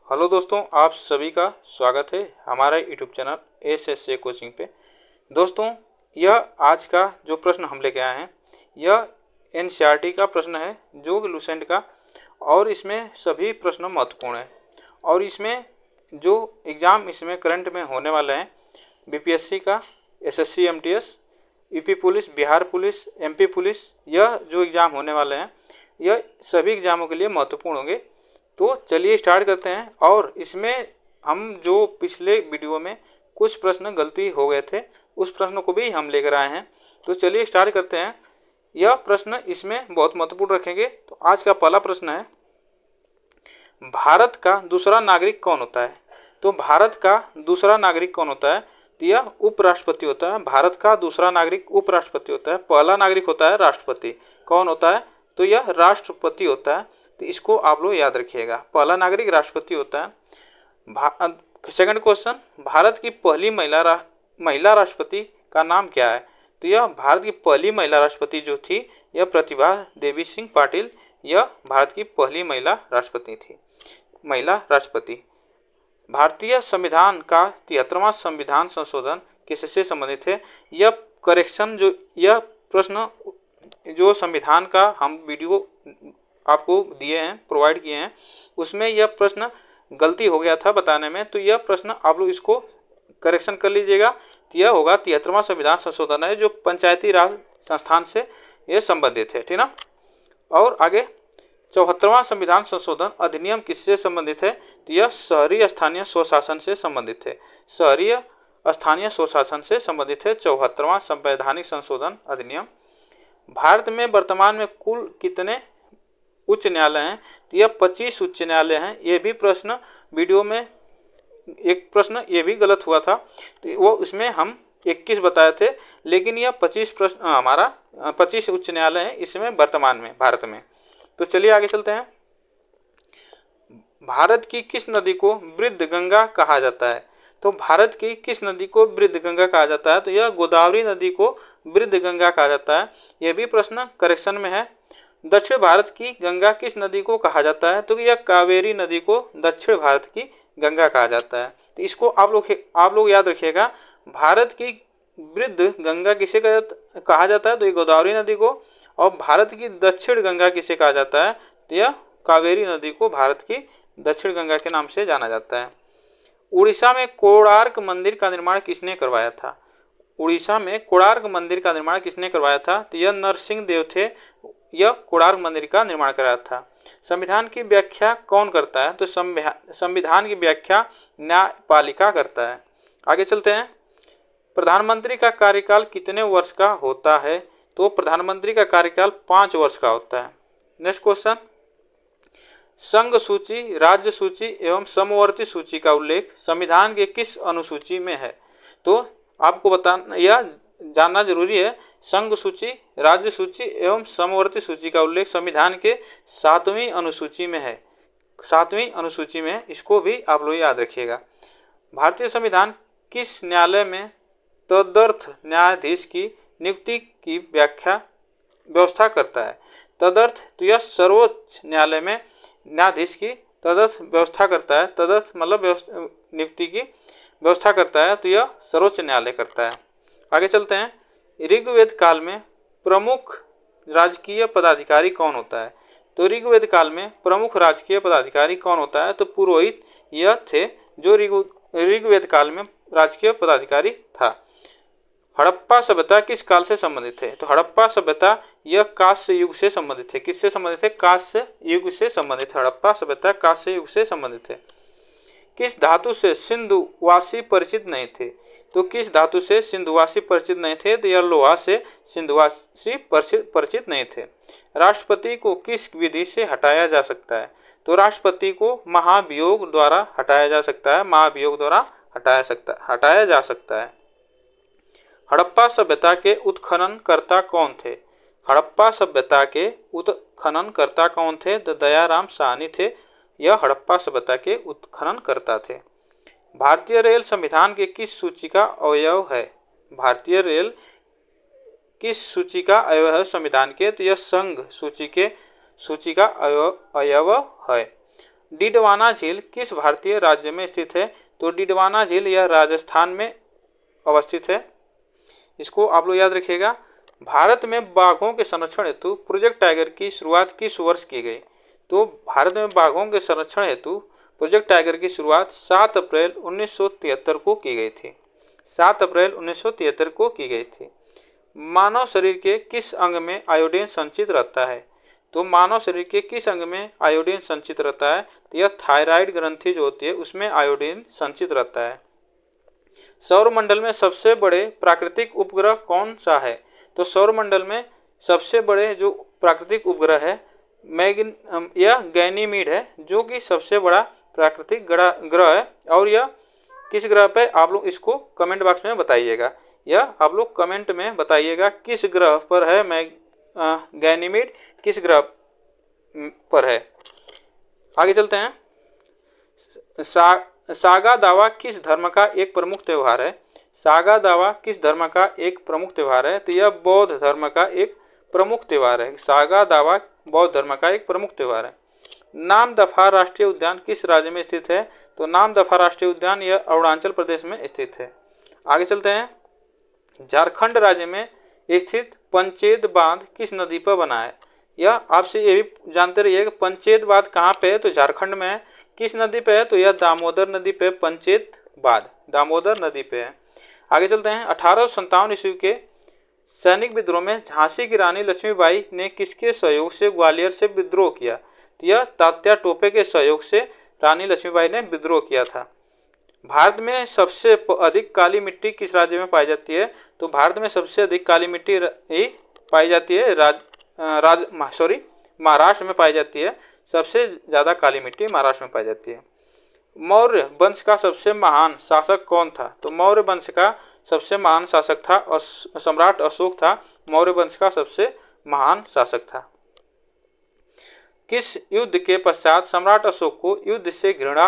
Hello दोस्तों, आप सभी का स्वागत है हमारे यूट्यूब चैनल एस कोचिंग पे। दोस्तों, यह आज का जो प्रश्न हम लेके आए हैं यह एनसीईआरटी का प्रश्न है, जो लूसेंट का, और इसमें सभी प्रश्न महत्वपूर्ण हैं। और इसमें जो एग्ज़ाम इसमें करंट में होने वाले हैं, बीपीएससी का, SSC MTS, UP police, Bihar police, MP police, यह जो एग्ज़ाम होने वाले हैं यह सभी एग्ज़ामों के लिए महत्वपूर्ण होंगे। तो चलिए स्टार्ट करते हैं। और इसमें हम जो पिछले वीडियो में कुछ प्रश्न गलती हो गए थे, उस प्रश्न को भी हम लेकर आए हैं। तो चलिए स्टार्ट करते हैं। यह प्रश्न इसमें बहुत महत्वपूर्ण रखेंगे। तो आज का पहला प्रश्न है, भारत का दूसरा नागरिक कौन होता है? तो भारत का दूसरा नागरिक कौन होता है? तो यह उपराष्ट्रपति होता है। भारत का दूसरा नागरिक उपराष्ट्रपति होता है। पहला नागरिक होता है राष्ट्रपति। कौन होता है? तो यह राष्ट्रपति होता है। तो इसको आप लोग याद रखिएगा, पहला नागरिक राष्ट्रपति होता है। सेकंड क्वेश्चन, भारत की पहली महिला राष्ट्रपति का नाम क्या है? तो यह भारत की पहली महिला राष्ट्रपति जो थी, यह प्रतिभा देवी सिंह पाटिल, यह भारत की पहली महिला राष्ट्रपति थी। महिला राष्ट्रपति। भारतीय संविधान का 73वां संविधान संशोधन किससे संबंधित है? यह यह प्रश्न जो संविधान का हम वीडियो आपको दिए हैं, प्रोवाइड किए हैं, उसमें यह प्रश्न गलती हो गया था बताने में। तो यह प्रश्न आप लोग इसको करेक्शन कर लीजिएगा। तो यह होगा 73वां संविधान संशोधन है, जो पंचायती राज संस्थान से यह संबंधित है, ठीक ना। और आगे 74वां संविधान संशोधन अधिनियम किससे संबंधित है? तो यह शहरी स्थानीय स्वशासन से संबंधित है। शहरी स्थानीय स्वशासन से संबंधित है 74वां संवैधानिक संशोधन अधिनियम। भारत में वर्तमान में कुल कितने उच्च न्यायालय हैं? तो यह 25 उच्च न्यायालय हैं। ये भी प्रश्न वीडियो में एक प्रश्न ये भी गलत हुआ था, तो वो उसमें हम 21 बताए थे, लेकिन यह 25 प्रश्न हमारा 25 उच्च न्यायालय है इसमें वर्तमान में भारत में। तो चलिए आगे चलते हैं। भारत की किस नदी को वृद्ध गंगा कहा जाता है? तो भारत की किस नदी को वृद्ध गंगा कहा जाता है? तो यह गोदावरी नदी को वृद्ध गंगा कहा जाता है। यह भी प्रश्न करेक्शन में है। दक्षिण भारत की गंगा किस नदी को कहा जाता है? तो यह कावेरी नदी को दक्षिण भारत की गंगा कहा जाता है। तो इसको आप लोग याद रखिएगा। भारत की वृद्ध गंगा किसे कहा जाता है? तो ये गोदावरी नदी को। और भारत की दक्षिण गंगा किसे कहा जाता है? तो यह कावेरी नदी को भारत की दक्षिण गंगा के नाम से जाना जाता है। उड़ीसा में कोणार्क मंदिर का निर्माण किसने करवाया था? उड़ीसा में कोणार्क मंदिर का निर्माण किसने करवाया था? तो यह नरसिंह देव थे। यह कोणार्क मंदिर का निर्माण कराया था। संविधान की व्याख्या कौन करता है? तो संविधान की व्याख्या न्यायपालिका करता है। आगे चलते हैं। प्रधानमंत्री का कार्यकाल कितने वर्ष का होता है? तो प्रधानमंत्री का कार्यकाल 5 वर्ष का होता है। नेक्स्ट क्वेश्चन, संघ सूची, राज्य सूची एवं समवर्ती सूची का उल्लेख संविधान के किस अनुसूची में है? तो आपको बताना या जानना जरूरी है। संघ सूची, राज्य सूची एवं समवर्ती सूची का उल्लेख संविधान के 7वीं अनुसूची में है। 7वीं अनुसूची में, इसको भी आप लोग याद रखिएगा। भारतीय संविधान किस न्यायालय में तदर्थ न्यायाधीश की नियुक्ति की व्यवस्था करता है? तदर्थ, तो यह सर्वोच्च न्यायालय में न्यायाधीश की तदर्थ व्यवस्था करता है। तदर्थ मतलब नियुक्ति की व्यवस्था करता है, तो यह सर्वोच्च न्यायालय करता है। आगे चलते हैं। ऋग्वेद काल में प्रमुख राजकीय पदाधिकारी कौन होता है? तो ऋग्वेद काल में प्रमुख राजकीय पदाधिकारी कौन होता है? तो पुरोहित यह थे जो ऋग्वेद काल में राजकीय पदाधिकारी था। हड़प्पा सभ्यता किस काल से संबंधित है? तो हड़प्पा सभ्यता यह कांस्य युग से संबंधित है। किससे संबंधित है? कांस्य युग से संबंधित है। हड़प्पा सभ्यता कांस्य युग से संबंधित है। किस धातु से सिंधुवासी परिचित नहीं थे? तो किस धातु से सिंधुवासी परिचित नहीं थे? तो यह लोहा से सिंधुवासी परिचित नहीं थे। राष्ट्रपति को किस विधि से हटाया जा सकता है? तो राष्ट्रपति को महाभियोग द्वारा हटाया जा सकता है। महाभियोग द्वारा हटाया जा सकता है। हड़प्पा सभ्यता के उत्खननकर्ता कौन थे? हड़प्पा सभ्यता के उत्खननकर्ता कौन थे? तो दयाराम साहनी थे। यह हड़प्पा सभ्यता के उत्खननकर्ता थे। भारतीय रेल संविधान के किस सूची का अवयव है? भारतीय रेल किस सूची का अवयव है संविधान के? तो यह संघ सूची का अवयव है। डिडवाना झील किस भारतीय राज्य में स्थित है? तो डिडवाना झील यह राजस्थान में अवस्थित है। इसको आप लोग याद रखिएगा। भारत में बाघों के संरक्षण हेतु प्रोजेक्ट टाइगर की शुरुआत किस वर्ष की गई? तो भारत में बाघों के संरक्षण हेतु प्रोजेक्ट टाइगर की शुरुआत 7 अप्रैल 1973 को की गई थी। 7 अप्रैल 1973 को की गई थी। मानव शरीर के किस अंग में आयोडीन संचित रहता है? तो मानव शरीर के किस अंग में आयोडीन संचित रहता है? तो यह थायराइड ग्रंथि जो होती है उसमें आयोडीन संचित रहता है। सौरमंडल में सबसे बड़े प्राकृतिक उपग्रह कौन सा है? तो सौरमंडल में सबसे बड़े जो प्राकृतिक उपग्रह है यह गैनीमीड है, जो कि सबसे बड़ा प्राकृतिक ग्रह है। और यह किस ग्रह पे, आप लोग इसको कमेंट बॉक्स में बताइएगा। यह आप लोग कमेंट में बताइएगा किस ग्रह पर है गैनीमीड, किस ग्रह पर है। आगे चलते हैं। सागा दावा किस धर्म का एक प्रमुख त्योहार है? सागा दावा किस धर्म का एक प्रमुख त्योहार है? तो यह बौद्ध धर्म का एक प्रमुख त्योहार है। सागा दावा बौद्ध धर्म का एक प्रमुख त्योहार है। नामदफा राष्ट्रीय उद्यान किस राज्य में स्थित है? तो नामदफा राष्ट्रीय उद्यान यह अरुणाचल प्रदेश में स्थित है। आगे चलते हैं। झारखंड राज्य में स्थित पंचेत बांध किस नदी पर बना है? यह आपसे ये भी जानते रहिए पंचेत बांध कहाँ पे है? तो झारखंड में है। किस नदी पे है? तो यह दामोदर नदी पे पंचेत बांध दामोदर नदी पे है। आगे चलते हैं। 1857 ईस्वी के सैनिक विद्रोह में झांसी की रानी लक्ष्मीबाई ने किसके सहयोग से ग्वालियर से विद्रोह किया? तो यह तात्या टोपे के सहयोग से रानी लक्ष्मीबाई ने विद्रोह किया था। भारत में सबसे अधिक काली मिट्टी किस राज्य में पाई जाती है? तो भारत में सबसे अधिक काली मिट्टी पाई जाती है महाराष्ट्र में पाई जाती है। सबसे ज़्यादा काली मिट्टी महाराष्ट्र में पाई जाती है। मौर्य वंश का सबसे महान शासक कौन था? तो मौर्य वंश का सबसे महान शासक था सम्राट अशोक था। मौर्य वंश का सबसे महान शासक था। किस युद्ध के पश्चात सम्राट अशोक को युद्ध से घृणा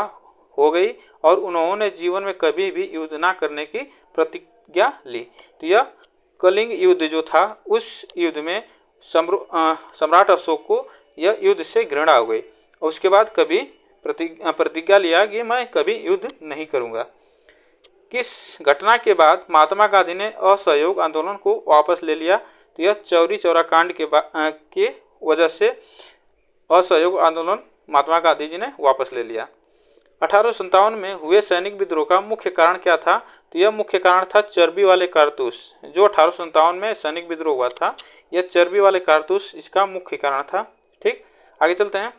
हो गई और उन्होंने जीवन में कभी भी युद्ध न करने की प्रतिज्ञा ली? तो यह कलिंग युद्ध जो था, उस युद्ध में सम्राट अशोक को यह युद्ध से घृणा हो गई और उसके बाद कभी प्रतिज्ञा लिया कि मैं कभी युद्ध नहीं करूंगा। किस घटना के बाद महात्मा गांधी ने असहयोग आंदोलन को वापस ले लिया? तो यह चौरी चौरा कांड के वजह से असहयोग आंदोलन महात्मा गांधी जी ने वापस ले लिया। 1857 में हुए सैनिक विद्रोह का मुख्य कारण क्या था? तो यह मुख्य कारण था चर्बी वाले कारतूस। जो 1857 में सैनिक विद्रोह हुआ था, यह चर्बी वाले कारतूस इसका मुख्य कारण था। ठीक, आगे चलते हैं।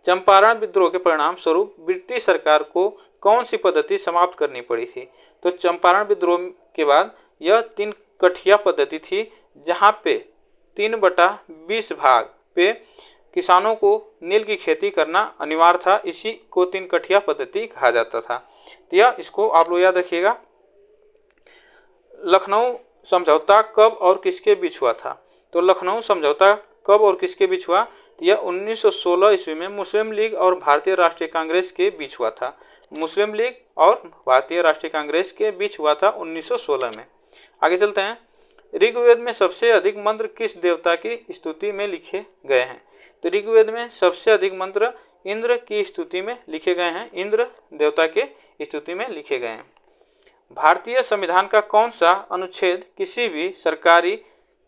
चंपारण विद्रोह के परिणाम स्वरूप ब्रिटिश सरकार को कौन सी पद्धति समाप्त करनी पड़ी थी? तो चंपारण विद्रोह के बाद यह 3 कठिया पद्धति थी, जहां पे 3/20 भाग पे किसानों को नील की खेती करना अनिवार्य था। इसी को 3 कठिया पद्धति कहा जाता था। तो यह इसको आप लोग याद रखिएगा। लखनऊ समझौता कब और किसके बीच हुआ था? तो लखनऊ समझौता कब और किसके बीच हुआ? यह 1916 ईस्वी में मुस्लिम लीग और भारतीय राष्ट्रीय कांग्रेस के बीच हुआ था। मुस्लिम लीग और भारतीय राष्ट्रीय कांग्रेस के बीच हुआ था 1916 में। आगे चलते हैं। ऋग्वेद में सबसे अधिक मंत्र किस देवता की स्तुति में लिखे गए हैं? तो ऋग्वेद में सबसे अधिक मंत्र इंद्र की स्तुति में लिखे गए हैं। इंद्र देवता के स्तुति में लिखे गए हैं। भारतीय संविधान का कौन सा अनुच्छेद किसी भी सरकारी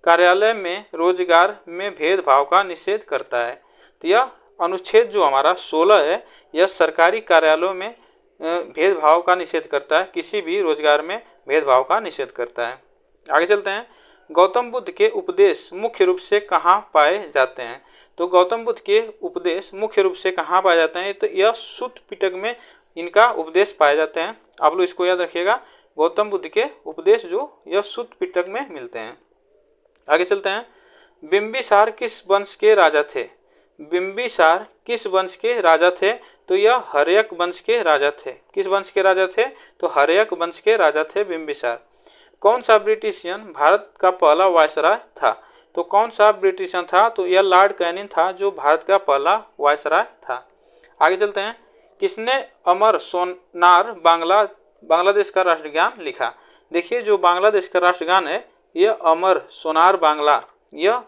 कार्यालय में रोजगार में भेदभाव का निषेध करता है? तो यह अनुच्छेद जो हमारा 16 है, यह सरकारी कार्यालयों में भेदभाव का निषेध करता है। किसी भी रोजगार में भेदभाव का निषेध करता है। आगे चलते हैं। गौतम बुद्ध के उपदेश मुख्य रूप से कहाँ पाए जाते हैं? तो गौतम बुद्ध के उपदेश मुख्य रूप से कहाँ पाए जाते हैं? तो यह सूत पिटक में इनका उपदेश पाए जाते हैं। आप लोग इसको याद रखिएगा। गौतम बुद्ध के उपदेश जो यह सूत पिटक में मिलते हैं। आगे चलते हैं। बिंबिसार किस वंश के राजा थे? बिंबिसार किस वंश के राजा थे? तो यह हर्यक वंश के राजा थे। किस वंश के राजा थे? तो हर्यक वंश के राजा थे बिंबिसार। कौन सा ब्रिटिशियन भारत का पहला वायसराय था? तो कौन सा ब्रिटिशियन था? तो यह लॉर्ड कैनिंग था, जो भारत का पहला वायसराय था। आगे चलते हैं। किसने अमर सोनार बांग्लादेश का राष्ट्रगान लिखा? देखिए, जो बांग्लादेश का राष्ट्रगान है, यह अमर सोनार बांग्ला, यह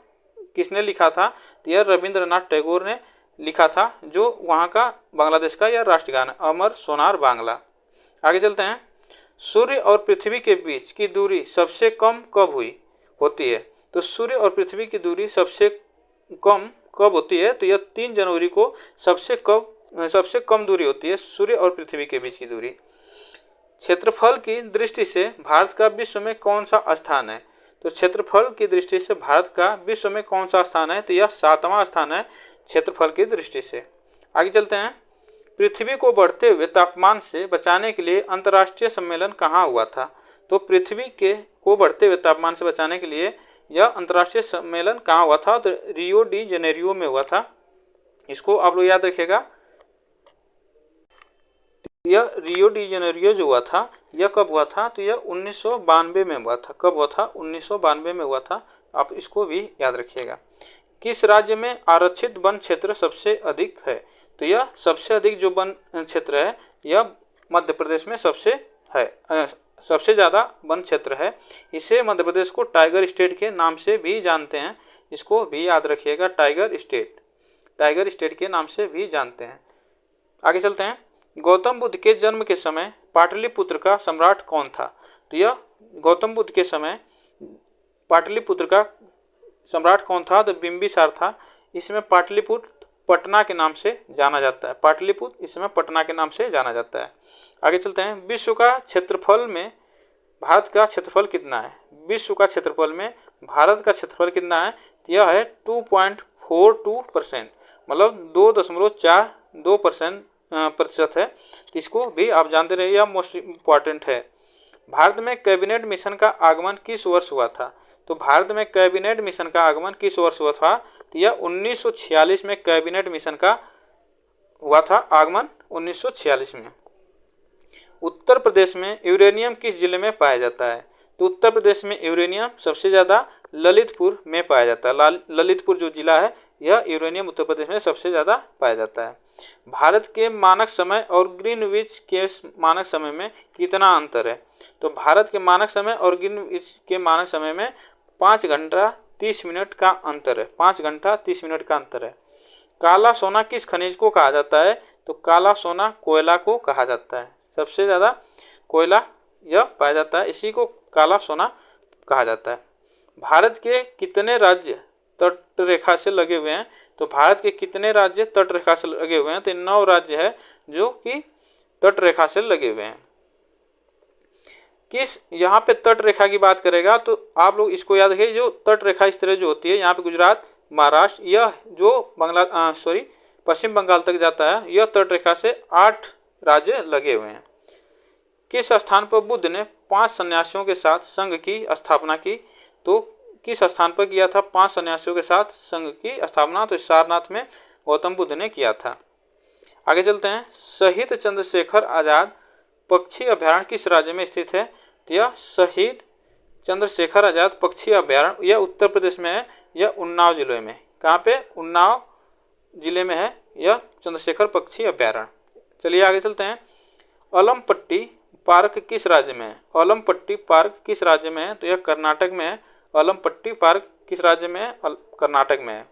किसने लिखा था? यह रविंद्रनाथ टैगोर ने लिखा था, जो वहाँ का बांग्लादेश का यह राष्ट्रगान अमर सोनार बांग्ला। आगे चलते हैं। सूर्य और पृथ्वी के बीच की दूरी सबसे कम कब हुई होती है? तो सूर्य और पृथ्वी की दूरी सबसे कम कब होती है? तो यह 3 जनवरी को सबसे कम दूरी होती है, सूर्य और पृथ्वी के बीच की दूरी। क्षेत्रफल की दृष्टि से भारत का विश्व में कौन सा स्थान है? तो क्षेत्रफल की दृष्टि से भारत का विश्व में कौन सा स्थान है? तो यह 7वां स्थान है क्षेत्रफल की दृष्टि से। आगे चलते हैं। पृथ्वी को बढ़ते हुए तापमान से बचाने के लिए अंतर्राष्ट्रीय सम्मेलन कहाँ हुआ था? तो पृथ्वी को बढ़ते हुए तापमान से बचाने के लिए यह अंतर्राष्ट्रीय सम्मेलन कहाँ हुआ था? तो रियो डी जेनेरियो में हुआ था। इसको आप लोग याद रखिएगा। यह रियो डी जेनेरियो जो हुआ था, यह कब हुआ था? तो यह 1992 में हुआ था। कब हुआ था? 1992 में हुआ था। आप इसको भी याद रखिएगा। किस राज्य में आरक्षित वन क्षेत्र सबसे अधिक है? तो यह सबसे अधिक जो वन क्षेत्र है यह मध्य प्रदेश में सबसे ज़्यादा वन क्षेत्र है। इसे मध्य प्रदेश को टाइगर स्टेट के नाम से भी जानते हैं। इसको भी याद रखिएगा, टाइगर स्टेट के नाम से भी जानते हैं। आगे चलते हैं। गौतम बुद्ध के जन्म के समय पाटलिपुत्र का सम्राट कौन था? तो यह गौतम बुद्ध के समय पाटलिपुत्र का सम्राट कौन था? तो बिंबिसार था। इसमें पाटलिपुत्र पटना के नाम से जाना जाता है। पाटलिपुत्र इसमें पटना के नाम से जाना जाता है। आगे चलते हैं। विश्व का क्षेत्रफल में भारत का क्षेत्रफल कितना है? विश्व का क्षेत्रफल में भारत का क्षेत्रफल कितना है? यह है 2.42%, मतलब 2.42% प्रतिशत है। इसको भी आप जानते रहिए, यह मोस्ट इम्पॉर्टेंट है। भारत में कैबिनेट मिशन का आगमन किस वर्ष हुआ था? तो भारत में कैबिनेट मिशन का आगमन किस वर्ष हुआ था? तो यह 1946 में कैबिनेट मिशन का हुआ था आगमन, 1946 में। उत्तर प्रदेश में यूरेनियम किस जिले में पाया जाता है? तो उत्तर प्रदेश में यूरेनियम सबसे ज़्यादा ललितपुर में पाया जाता है। ललितपुर जो जिला है, यह यूरेनियम उत्तर प्रदेश में सबसे ज़्यादा पाया जाता है। भारत के मानक समय और ग्रीनविच के मानक समय में कितना अंतर है? तो भारत के मानक समय और ग्रीनविच के मानक समय में 5 घंटा 30 मिनट का अंतर है। 5 घंटा 30 मिनट का अंतर है। काला सोना किस खनिज को कहा जाता है? तो काला सोना कोयला को कहा जाता है। सबसे ज़्यादा कोयला यह पाया जाता है, इसी को काला सोना कहा जाता है। भारत के कितने राज्य तट रेखा से लगे हुए हैं? तो भारत के कितने राज्य तट रेखा से लगे हुए हैं? तो 9 राज्य है जो कि तट रेखा से लगे हुए हैं। किस यहाँ पे तट रेखा की बात करेगा तो आप लोग इसको याद रखिए, जो तट रेखा इस तरह जो होती है, यहाँ पे गुजरात, महाराष्ट्र, यह जो पश्चिम बंगाल तक जाता है, यह तट रेखा से 8 राज्य लगे हुए हैं। किस स्थान पर बुद्ध ने 5 सन्यासियों के साथ संघ की स्थापना की? तो किस स्थान पर किया था 5 सन्यासियों के साथ संघ की स्थापना? तो सारनाथ में गौतम बुद्ध ने किया था। आगे चलते हैं। शहीद चंद्रशेखर आजाद पक्षी अभयारण्य किस राज्य में स्थित है? तो यह शहीद चंद्रशेखर आजाद पक्षी अभयारण्य यह उत्तर प्रदेश में है। यह उन्नाव जिले में, कहाँ पे? उन्नाव जिले में है यह चंद्रशेखर पक्षी अभयारण्य। चलिए आगे चलते हैं। अलमपट्टी पार्क किस राज्य में है? अलमपट्टी पार्क किस राज्य में है? तो यह कर्नाटक में है। अलमपट्टी पार्क किस राज्य में है? कर्नाटक में है।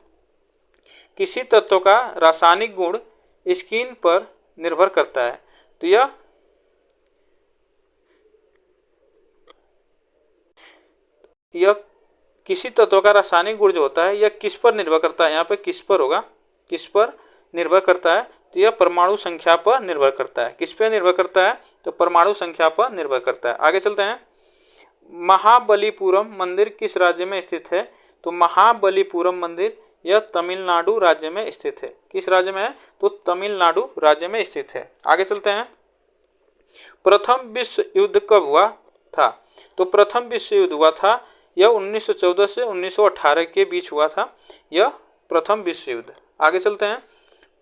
किसी तत्व का रासायनिक गुण स्किन पर निर्भर करता है? तो यह किसी तत्व का रासायनिक गुण जो होता है यह किस पर निर्भर करता है? यहाँ पे किस पर होगा, किस पर निर्भर करता है? तो यह परमाणु संख्या पर निर्भर करता है। किस पर निर्भर करता है? तो परमाणु संख्या पर निर्भर करता है। आगे चलते हैं। महाबलीपुरम मंदिर किस राज्य में स्थित है? तो महाबलीपुरम मंदिर यह तमिलनाडु राज्य में स्थित है। किस राज्य में है? तो तमिलनाडु राज्य में स्थित है। आगे चलते हैं। प्रथम विश्व युद्ध कब हुआ था? तो प्रथम विश्व युद्ध हुआ था यह 1914 से 1918 के बीच हुआ था, यह प्रथम विश्व युद्ध। आगे चलते हैं।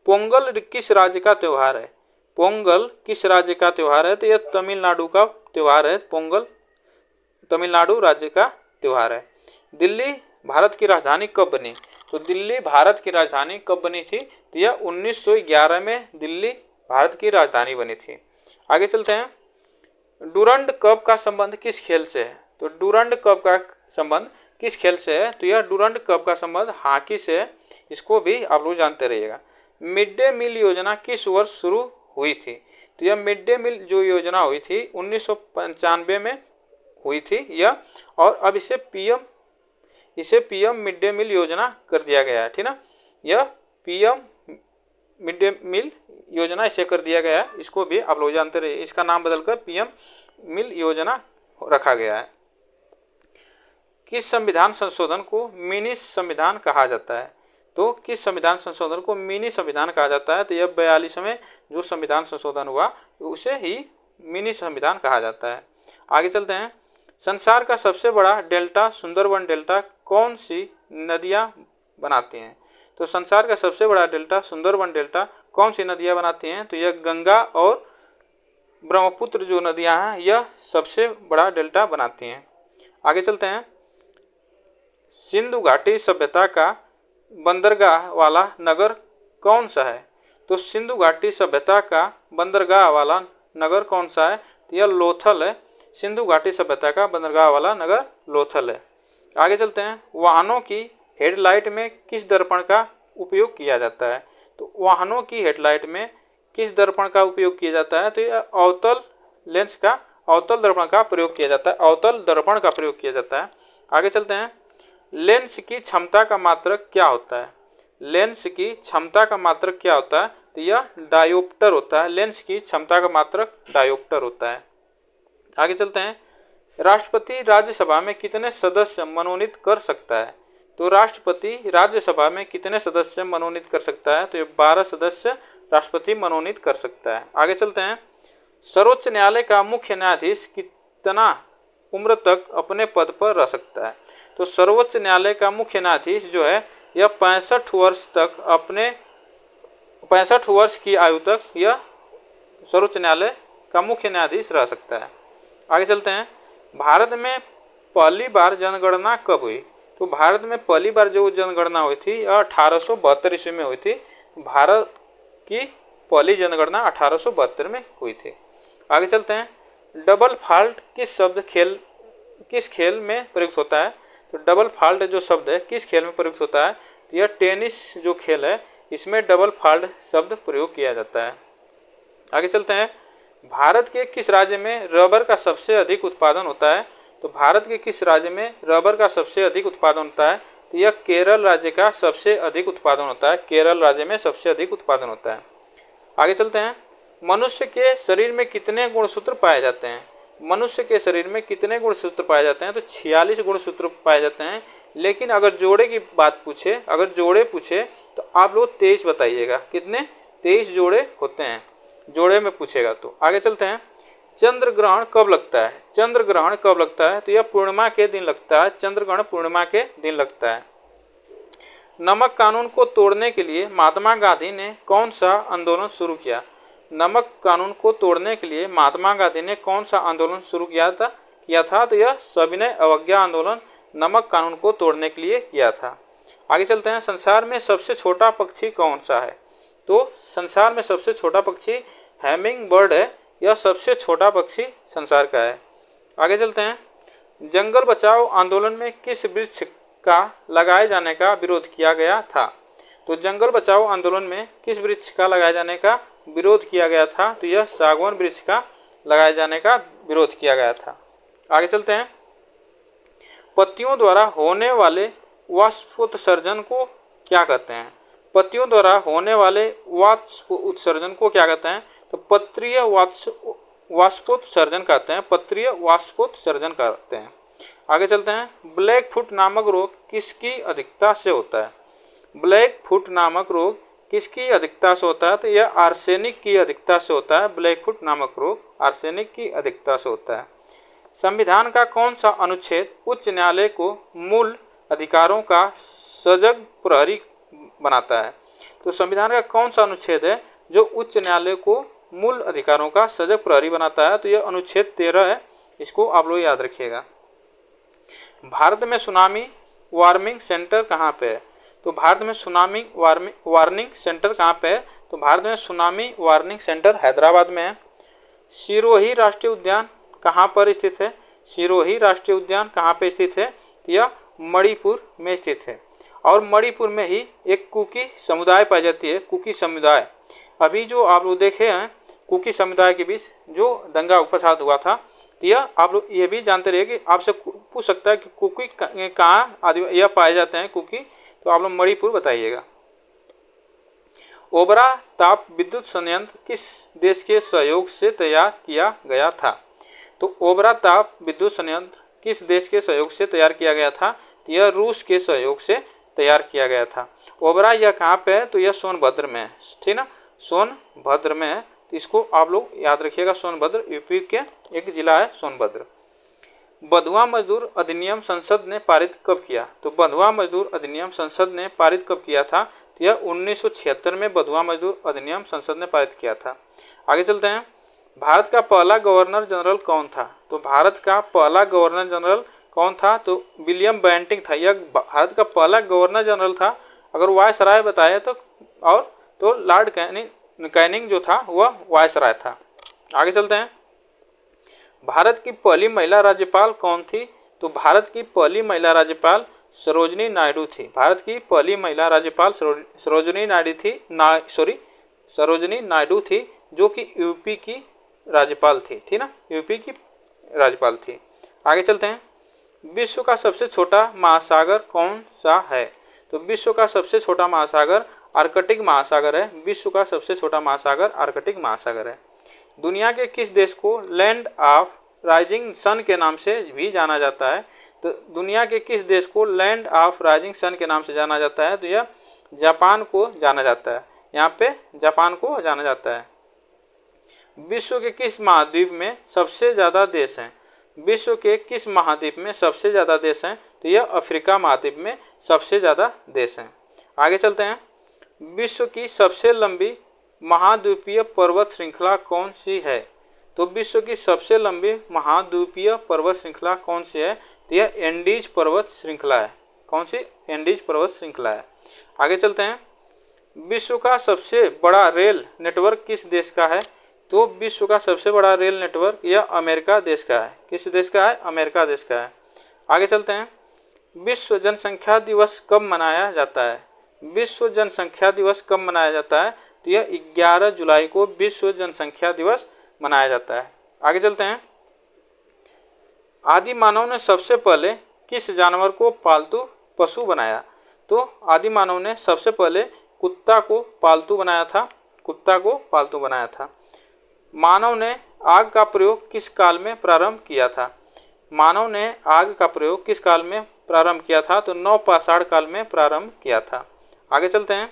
पोंगल किस राज्य का त्यौहार है? पोंगल किस राज्य का त्यौहार है? तो यह तमिलनाडु का त्यौहार है। पोंगल तमिलनाडु राज्य का त्यौहार है। दिल्ली भारत की राजधानी कब बनी? तो दिल्ली भारत की राजधानी कब बनी थी? तो यह 1911 में दिल्ली भारत की राजधानी बनी थी। आगे चलते हैं। डूरंड कप का संबंध किस खेल से है? तो डूरंड कप का संबंध किस खेल से है? तो यह डूरंड कप का संबंध हॉकी से है। इसको भी आप लोग जानते रहिएगा। मिड डे मील योजना किस वर्ष शुरू हुई थी? तो यह मिड डे मील जो योजना हुई थी 1995 में हुई थी यह, और अब इसे पीएम मिड डे मील योजना कर दिया गया है, ठीक ना। यह पीएम मिड डे मील योजना इसे कर दिया गया है, इसको भी आप लोग जानते रहिए, इसका नाम बदलकर पीएम मिल योजना रखा गया है। किस संविधान संशोधन को मिनी संविधान कहा जाता है? तो किस संविधान संशोधन को मिनी संविधान कहा जाता है? तो यह 42वें जो संविधान संशोधन हुआ उसे ही मिनी संविधान कहा जाता है। आगे चलते हैं। संसार का सबसे बड़ा डेल्टा सुंदरबन डेल्टा कौन सी नदियां बनाती हैं? तो संसार का सबसे बड़ा डेल्टा सुंदरबन डेल्टा कौन सी नदियां बनाती हैं? तो यह गंगा और ब्रह्मपुत्र जो नदियां हैं यह सबसे बड़ा डेल्टा बनाती हैं। आगे चलते हैं। सिंधु घाटी सभ्यता का बंदरगाह वाला नगर कौन सा है? तो सिंधु घाटी सभ्यता का बंदरगाह वाला नगर कौन सा है? तो यह लोथल है। सिंधु घाटी सभ्यता का बंदरगाह वाला नगर लोथल है। आगे चलते हैं। वाहनों की हेडलाइट में किस दर्पण का उपयोग किया जाता है? तो वाहनों की हेडलाइट में किस दर्पण का उपयोग किया जाता है? तो यह अवतल लेंस का अवतल दर्पण का प्रयोग किया जाता है, अवतल दर्पण का प्रयोग किया जाता है। आगे चलते हैं। लेंस की क्षमता का मात्रक क्या होता है? लेंस की क्षमता का मात्रक क्या होता है? तो यह डायोप्टर होता है। लेंस की क्षमता का मात्रक डायोप्टर होता है। आगे चलते हैं। राष्ट्रपति राज्यसभा में कितने सदस्य मनोनीत कर सकता है? तो राष्ट्रपति राज्यसभा में कितने सदस्य मनोनीत कर सकता है? तो ये 12 सदस्य राष्ट्रपति मनोनीत कर सकता है। आगे चलते हैं। सर्वोच्च न्यायालय का मुख्य न्यायाधीश कितना उम्र तक अपने पद पर रह सकता है? तो सर्वोच्च न्यायालय का मुख्य न्यायाधीश जो है यह 65 वर्ष तक 65 वर्ष की आयु तक यह सर्वोच्च न्यायालय का मुख्य न्यायाधीश रह सकता है। आगे चलते हैं। भारत में पहली बार जनगणना कब हुई? तो भारत में पहली बार जो जनगणना हुई थी 1872 ईस्वी में हुई थी। भारत की पहली जनगणना 1872 में हुई थी। आगे चलते हैं। डबल फॉल्ट किस खेल में प्रयुक्त होता है? तो डबल फॉल्ट जो शब्द है किस खेल में प्रयुक्त होता है? तो यह टेनिस जो खेल है इसमें डबल फॉल्ट शब्द प्रयोग किया जाता है। आगे चलते हैं। भारत के किस राज्य में रबर का सबसे अधिक उत्पादन होता है? तो भारत के किस राज्य में रबर का सबसे अधिक उत्पादन होता है? तो यह केरल राज्य का सबसे अधिक उत्पादन होता है। केरल राज्य में सबसे अधिक उत्पादन होता है। आगे चलते हैं। मनुष्य के शरीर में कितने गुणसूत्र पाए जाते हैं? मनुष्य के शरीर में कितने गुणसूत्र पाए जाते हैं? तो 46 गुणसूत्र पाए जाते हैं। लेकिन अगर जोड़े की बात पूछे, अगर जोड़े पूछे तो आप लोग 23 बताइएगा। कितने? 23 जोड़े होते हैं, जोड़े में पूछेगा तो। आगे चलते हैं। चंद्र ग्रहण कब लगता है? चंद्र ग्रहण कब लगता है? तो यह पूर्णिमा के दिन लगता है। चंद्र ग्रहण पूर्णिमा के दिन लगता है। नमक कानून को तोड़ने के लिए महात्मा गांधी ने कौन सा आंदोलन शुरू किया? नमक कानून को तोड़ने के लिए महात्मा गांधी ने कौन सा आंदोलन शुरू किया था? तो यह सविनय अवज्ञा आंदोलन नमक कानून को तोड़ने के लिए किया था। आगे चलते हैं। संसार में सबसे छोटा पक्षी कौन सा है? तो संसार में सबसे छोटा पक्षी हैमिंग बर्ड है। यह सबसे छोटा पक्षी संसार का है। आगे चलते हैं। जंगल बचाओ आंदोलन में किस वृक्ष का लगाए जाने का विरोध किया गया था? तो जंगल बचाओ आंदोलन में किस वृक्ष का लगाए जाने का विरोध किया गया था? तो यह सागवान वृक्ष का लगाए जाने का विरोध किया गया था। आगे चलते हैं। पत्तियों द्वारा होने वाले वाष्पोत्सर्जन को क्या कहते हैं? पत्तियों द्वारा होने वाले वाष्प उत्सर्जन को क्या कहते हैं? तो पत्रीय वाष्पोत्सर्जन कहते हैं। पत्रीय वाष्पोत्सर्जन कहते हैं। आगे चलते हैं। ब्लैक फुट नामक रोग किसकी अधिकता से होता है? ब्लैक फुट नामक रोग किसकी अधिकता से होता है? तो यह आर्सेनिक की अधिकता से होता है। ब्लैक फुट नामक रोग आर्सेनिक की अधिकता से होता है। संविधान का कौन सा अनुच्छेद उच्च न्यायालय को मूल अधिकारों का सजग प्रहरी बनाता है? तो संविधान का कौन सा अनुच्छेद है जो उच्च न्यायालय को मूल अधिकारों का सजग प्रहरी बनाता है? तो यह अनुच्छेद 13 है। इसको आप लोग याद रखिएगा। भारत में सुनामी वार्निंग सेंटर कहाँ पे है? तो भारत में सुनामी वार्निंग सेंटर कहाँ पे है? तो भारत में सुनामी वार्निंग सेंटर हैदराबाद में है। सिरोही राष्ट्रीय उद्यान कहाँ पर स्थित है? सिरोही राष्ट्रीय उद्यान कहाँ पे स्थित है? यह मणिपुर में स्थित है। और मणिपुर में ही एक कुकी समुदाय पाई जाती है, कुकी समुदाय। अभी जो आप लोग देखे हैं कुकी समुदाय के बीच जो दंगा फसाद हुआ था, तो यह आप लोग ये भी जानते रहिए कि आपसे पूछ सकता है कि कुकी कहाँ आदि यह पाए जाते हैं कुकी, तो आप लोग मणिपुर बताइएगा। ओबरा ताप विद्युत संयंत्र किस देश के सहयोग से तैयार किया गया था? तो ओबरा ताप विद्युत संयंत्र किस देश के सहयोग से तैयार किया गया था? तो यह रूस के सहयोग से तैयार किया गया था। ओबरा यह कहाँ पे है? तो यह सोनभद्र में है, ठीक ना, सोनभद्र में है। तो इसको आप लोग याद रखिएगा, सोनभद्र यूपी के एक जिला है सोनभद्र। बंधुआ मजदूर अधिनियम संसद ने पारित कब किया? तो बंधुआ मजदूर अधिनियम संसद ने पारित कब किया था? तो यह 1976 में बंधुआ मजदूर अधिनियम संसद ने पारित किया था। आगे चलते हैं। भारत का पहला गवर्नर जनरल कौन था? तो भारत का पहला गवर्नर जनरल कौन था? तो विलियम बेंटिंक था। यह भारत का पहला गवर्नर जनरल था। अगर वायसराय बताया तो लॉर्ड कैनिंग जो था वह वायसराय था। आगे चलते हैं। भारत की पहली महिला राज्यपाल कौन थी? तो भारत की पहली महिला राज्यपाल सरोजिनी नायडू थी। भारत की पहली महिला राज्यपाल सरोजिनी नायडू थी, जो कि यूपी की राज्यपाल थी, ठीक ना, यूपी की राज्यपाल थी। आगे चलते हैं। विश्व का सबसे छोटा महासागर कौन सा है? तो विश्व का सबसे छोटा महासागर आर्कटिक महासागर है। विश्व का सबसे छोटा महासागर आर्कटिक महासागर है। दुनिया के किस देश को लैंड ऑफ राइजिंग सन के नाम से भी जाना जाता है? तो दुनिया के किस देश को लैंड ऑफ राइजिंग सन के नाम से जाना जाता है? तो यह जापान को जाना जाता है। यहाँ पे जापान को जाना जाता है। विश्व के किस महाद्वीप में सबसे ज़्यादा देश हैं? विश्व के किस महाद्वीप में सबसे ज़्यादा देश हैं? तो यह अफ्रीका महाद्वीप में सबसे ज़्यादा देश हैं। आगे चलते हैं। विश्व की सबसे लंबी महाद्वीपीय पर्वत श्रृंखला कौन सी है? तो विश्व की सबसे लंबी महाद्वीपीय पर्वत श्रृंखला कौन सी है? तो यह एंडीज पर्वत श्रृंखला है। कौन सी? एंडीज पर्वत श्रृंखला है। आगे चलते हैं। विश्व का सबसे बड़ा रेल नेटवर्क किस देश का है? तो विश्व का सबसे बड़ा रेल नेटवर्क यह अमेरिका देश का है। किस देश का है? अमेरिका देश का है। आगे चलते हैं। विश्व जनसंख्या दिवस कब मनाया जाता है? विश्व जनसंख्या दिवस कब मनाया जाता है? तो यह 11 जुलाई को विश्व जनसंख्या दिवस मनाया जाता है। आगे चलते हैं। आदि मानव ने सबसे पहले किस जानवर को पालतू पशु बनाया? तो आदि मानव ने सबसे पहले कुत्ता को पालतू बनाया था। कुत्ता को पालतू बनाया था। मानव ने आग का प्रयोग किस काल में प्रारंभ किया था? मानव ने आग का प्रयोग किस काल में प्रारंभ किया था? तो नवपाषाण काल में प्रारंभ किया था। आगे चलते हैं।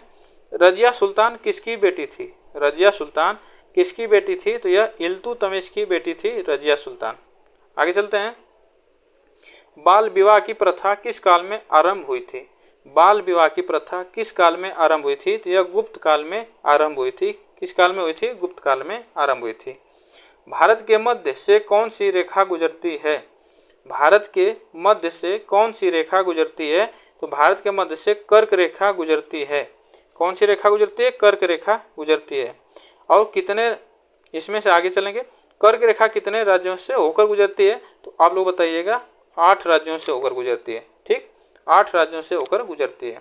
रजिया सुल्तान किसकी बेटी थी? रजिया सुल्तान किसकी बेटी थी? तो यह इल्तुतमिश की बेटी थी रजिया सुल्तान। आगे चलते हैं। बाल विवाह की प्रथा किस काल में आरंभ हुई थी? बाल विवाह की प्रथा किस काल में आरंभ हुई थी? तो यह गुप्त काल में आरंभ हुई थी। किस काल में हुई थी? गुप्त काल में आरंभ हुई थी। भारत के मध्य से कौन सी रेखा गुजरती है? भारत के मध्य से कौन सी रेखा गुजरती है? तो भारत के मध्य से कर्क रेखा गुजरती है। कौन सी रेखा गुजरती है? कर्क रेखा गुजरती है। और कितने, इसमें से आगे चलेंगे, कर्क रेखा कितने राज्यों से होकर गुजरती है? तो आप लोग बताइएगा। 8 राज्यों से होकर गुजरती है। ठीक, 8 राज्यों से होकर गुजरती है।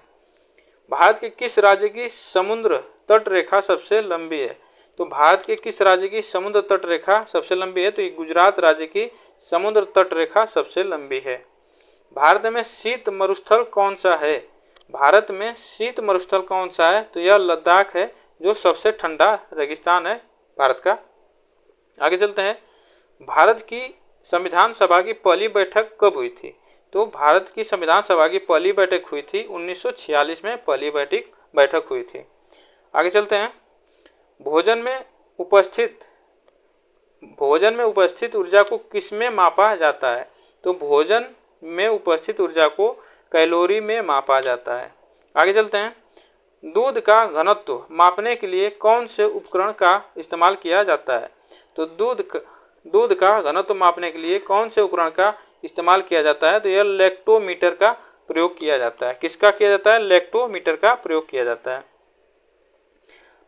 भारत के किस राज्य की समुद्र तट रेखा सबसे लंबी है? तो भारत के किस राज्य की समुद्र तट रेखा सबसे लंबी है? तो ये गुजरात राज्य की समुद्र तट रेखा सबसे लंबी है। भारत में शीत मरुस्थल कौन सा है? भारत में शीत मरुस्थल कौन सा है? तो यह लद्दाख है, जो सबसे ठंडा रेगिस्तान है भारत का। आगे चलते हैं। भारत की संविधान सभा की पहली बैठक कब हुई थी? तो भारत की संविधान सभा की पहली बैठक हुई थी 1946 में पहली बैठक हुई थी। आगे चलते हैं। भोजन में उपस्थित ऊर्जा को किसमें मापा जाता है? तो भोजन में उपस्थित ऊर्जा को कैलोरी में मापा जाता है। आगे चलते हैं। दूध का घनत्व मापने के लिए कौन से उपकरण का इस्तेमाल किया जाता है? तो दूध का घनत्व मापने के लिए कौन से उपकरण का इस्तेमाल किया जाता है? तो यह लैक्टोमीटर का प्रयोग किया जाता है। किसका किया जाता है? लैक्टोमीटर का प्रयोग किया जाता है।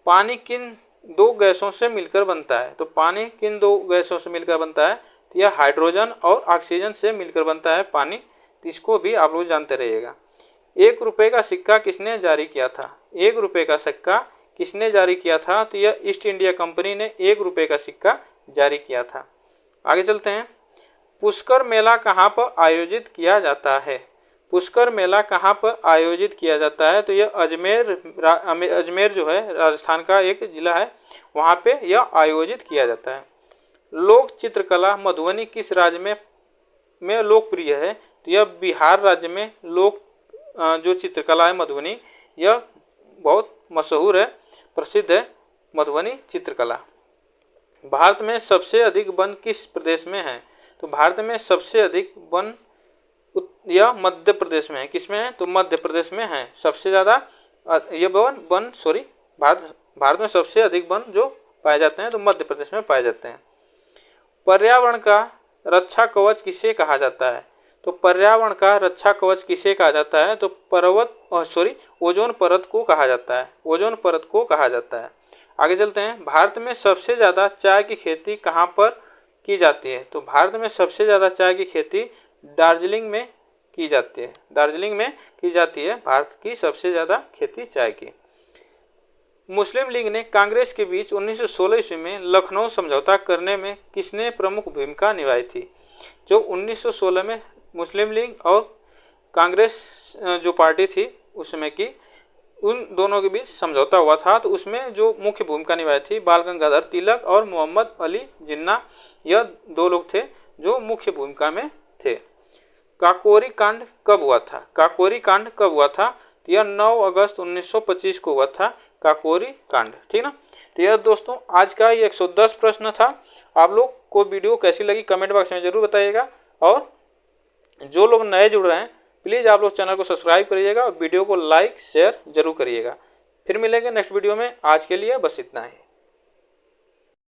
पानी किन 2 गैसों से मिलकर बनता है? तो पानी किन 2 गैसों से मिलकर बनता है? तो यह हाइड्रोजन और ऑक्सीजन से मिलकर बनता है पानी। तो इसको भी आप लोग जानते रहिएगा। ₹1 का सिक्का किसने जारी किया था? ₹1 का सिक्का किसने जारी किया था? तो यह ईस्ट इंडिया कंपनी ने ₹1 का सिक्का जारी किया था। आगे चलते हैं। पुष्कर मेला कहाँ पर आयोजित किया जाता है? पुष्कर मेला कहाँ पर आयोजित किया जाता है? तो यह अजमेर जो है राजस्थान का एक जिला है, वहाँ पे यह आयोजित किया जाता है। लोक चित्रकला मधुबनी किस राज्य में लोकप्रिय है? तो यह बिहार राज्य में जो चित्रकला है मधुबनी, यह बहुत मशहूर है, प्रसिद्ध है मधुबनी चित्रकला। भारत में सबसे अधिक वन किस प्रदेश में है? तो भारत में सबसे अधिक वन यह मध्य प्रदेश में है। किसमें है? तो मध्य प्रदेश में है सबसे ज़्यादा भारत में सबसे अधिक वन जो पाए जाते हैं तो मध्य प्रदेश में पाए जाते हैं। पर्यावरण का रक्षा कवच किसे कहा जाता है? तो पर्यावरण का रक्षा कवच किसे कहा जाता है? तो ओजोन परत को कहा जाता है। ओजोन परत को कहा जाता है। आगे चलते हैं। भारत में सबसे ज़्यादा चाय की खेती कहाँ पर की जाती है? तो भारत में सबसे ज़्यादा चाय की खेती दार्जिलिंग में की जाती है। दार्जिलिंग में की जाती है भारत की सबसे ज़्यादा खेती चाय की। मुस्लिम लीग ने कांग्रेस के बीच 1916 ईस्वी में लखनऊ समझौता करने में किसने प्रमुख भूमिका निभाई थी? जो 1916 में मुस्लिम लीग और कांग्रेस जो पार्टी थी उसमें की उन दोनों के बीच समझौता हुआ था, तो उसमें जो मुख्य भूमिका निभाई थी बाल गंगाधर तिलक और मोहम्मद अली जिन्ना, यह 2 लोग थे जो मुख्य भूमिका में थे। काकोरी कांड कब हुआ था? काकोरी कांड कब हुआ था? तो यह 9 अगस्त 1925 को हुआ था काकोरी कांड। ठीक ना। तो यह दोस्तों आज का ये 110 प्रश्न था। आप लोग को वीडियो कैसी लगी कमेंट बॉक्स में जरूर बताइएगा, और जो लोग नए जुड़ रहे हैं प्लीज़ आप लोग चैनल को सब्सक्राइब करिएगा और वीडियो को लाइक शेयर जरूर करिएगा। फिर मिलेंगे नेक्स्ट वीडियो में। आज के लिए बस इतना ही।